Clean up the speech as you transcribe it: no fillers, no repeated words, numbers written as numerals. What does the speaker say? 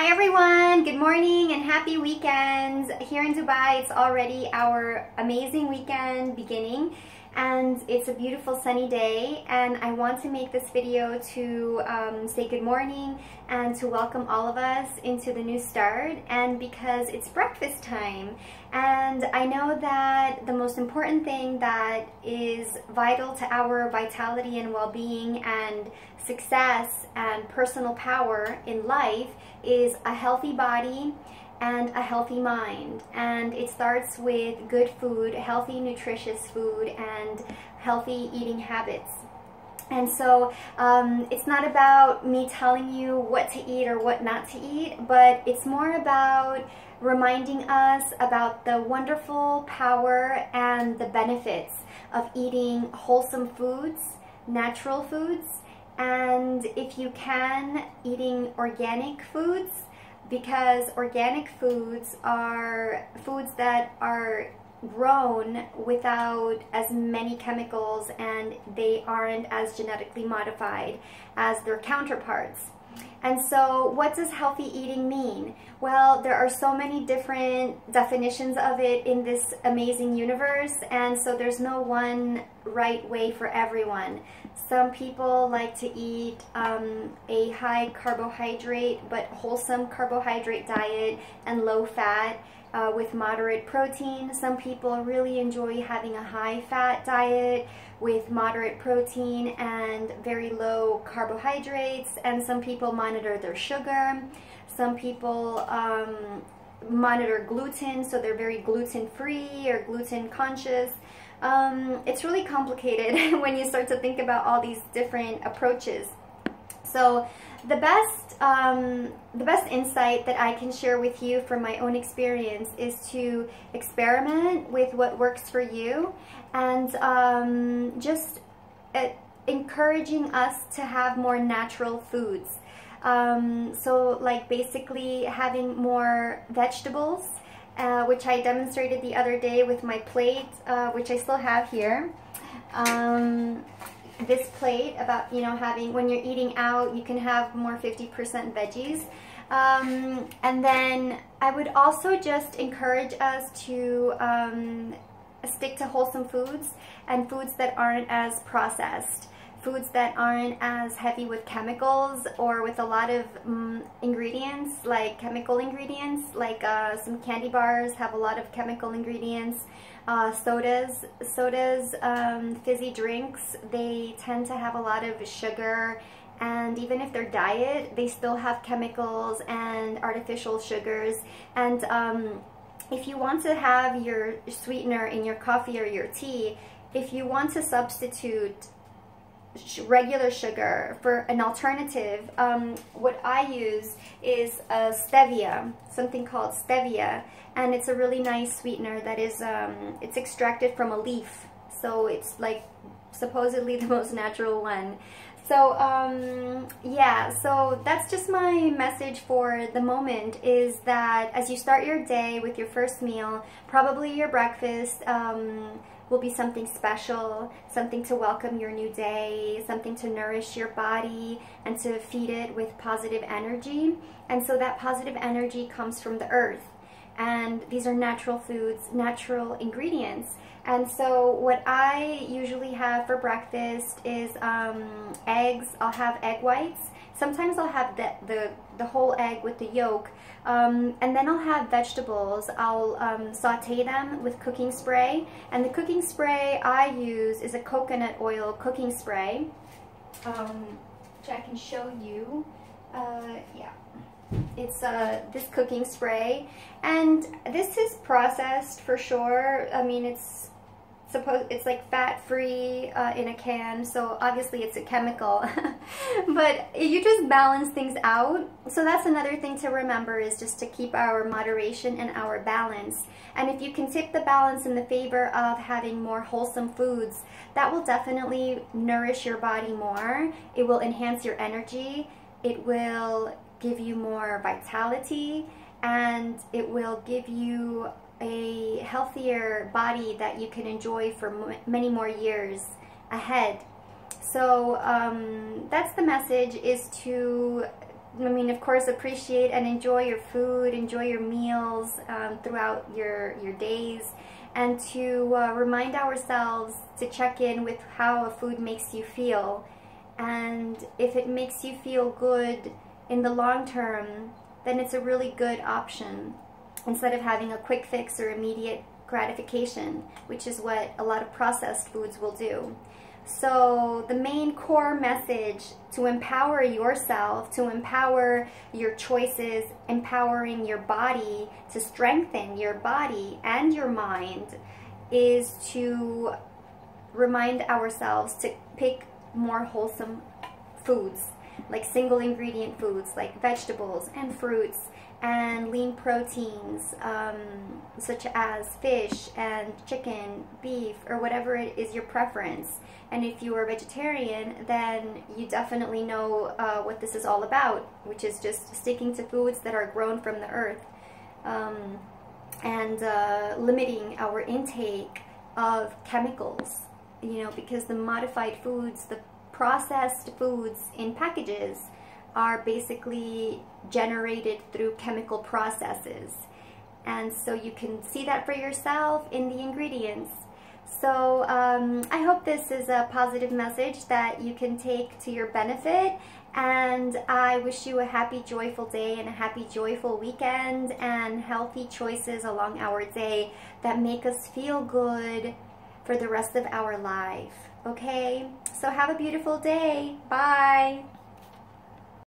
Hi everyone, good morning and happy weekends. Here in Dubai, it's already our amazing weekend beginning and it's a beautiful sunny day, and I want to make this video to say good morning and to welcome all of us into the new start, and because it's breakfast time. And I know that the most important thing that is vital to our vitality and well-being and success and personal power in life is a healthy body and a healthy mind. And it starts with good food, healthy, nutritious food, and healthy eating habits. And so it's not about me telling you what to eat or what not to eat, but it's more about reminding us about the wonderful power and the benefits of eating wholesome foods, natural foods, and if you can, eating organic foods, because organic foods are foods that are grown without as many chemicals and they aren't as genetically modified as their counterparts. And so what does healthy eating mean? Well, there are so many different definitions of it in this amazing universe, and so there's no one right way for everyone. Some people like to eat a high carbohydrate but wholesome carbohydrate diet and low fat with moderate protein. Some people really enjoy having a high fat diet with moderate protein and very low carbohydrates, and some people monitor their sugar. Some people monitor gluten, so they're very gluten-free or gluten-conscious. It's really complicated when you start to think about all these different approaches. So the best insight that I can share with you from my own experience is to experiment with what works for you, and just encouraging us to have more natural foods. So like basically having more vegetables, which I demonstrated the other day with my plate, which I still have here. This plate about, you know, having, when you're eating out, you can have more 50% veggies. And then I would also just encourage us to stick to wholesome foods and foods that aren't as processed. Foods that aren't as heavy with chemicals or with a lot of ingredients, like chemical ingredients, like some candy bars have a lot of chemical ingredients. Sodas, fizzy drinks, they tend to have a lot of sugar, and even if they're diet, they still have chemicals and artificial sugars. And if you want to have your sweetener in your coffee or your tea, if you want to substitute regular sugar for an alternative, what I use is Stevia, something called Stevia, and it's a really nice sweetener that is, it's extracted from a leaf, so it's like supposedly the most natural one. So yeah, so that's just my message for the moment, is that as you start your day with your first meal, probably your breakfast, will be something special, something to welcome your new day, something to nourish your body and to feed it with positive energy. And so that positive energy comes from the earth. And these are natural foods, natural ingredients. And so what I usually have for breakfast is eggs. I'll have egg whites. Sometimes I'll have the whole egg with the yolk. And then I'll have vegetables. I'll saute them with cooking spray. And the cooking spray I use is a coconut oil cooking spray, which I can show you. Yeah. It's this cooking spray, and this is processed for sure. I mean, it's like fat-free in a can, so obviously it's a chemical. But you just balance things out. So that's another thing to remember, is just to keep our moderation and our balance. And if you can tip the balance in the favor of having more wholesome foods, that will definitely nourish your body more. It will enhance your energy. It will give you more vitality, and it will give you a healthier body that you can enjoy for many more years ahead. So that's the message, is to I mean, of course, appreciate and enjoy your food, enjoy your meals throughout your days, and to remind ourselves to check in with how a food makes you feel. And if it makes you feel good in the long term, then it's a really good option instead of having a quick fix or immediate gratification, which is what a lot of processed foods will do. So the main core message to empower yourself, to empower your choices, empowering your body, to strengthen your body and your mind, is to remind ourselves to pick more wholesome foods, like single ingredient foods like vegetables and fruits, and lean proteins such as fish and chicken, beef, or whatever it is your preference. And if you are vegetarian, then you definitely know what this is all about, which is just sticking to foods that are grown from the earth, and limiting our intake of chemicals, you know, because the modified foods, the processed foods in packages are basically generated through chemical processes. And so you can see that for yourself in the ingredients. So I hope this is a positive message that you can take to your benefit, and I wish you a happy, joyful day and a happy, joyful weekend, and healthy choices along our day that make us feel good for the rest of our life. Okay? So have a beautiful day. Bye.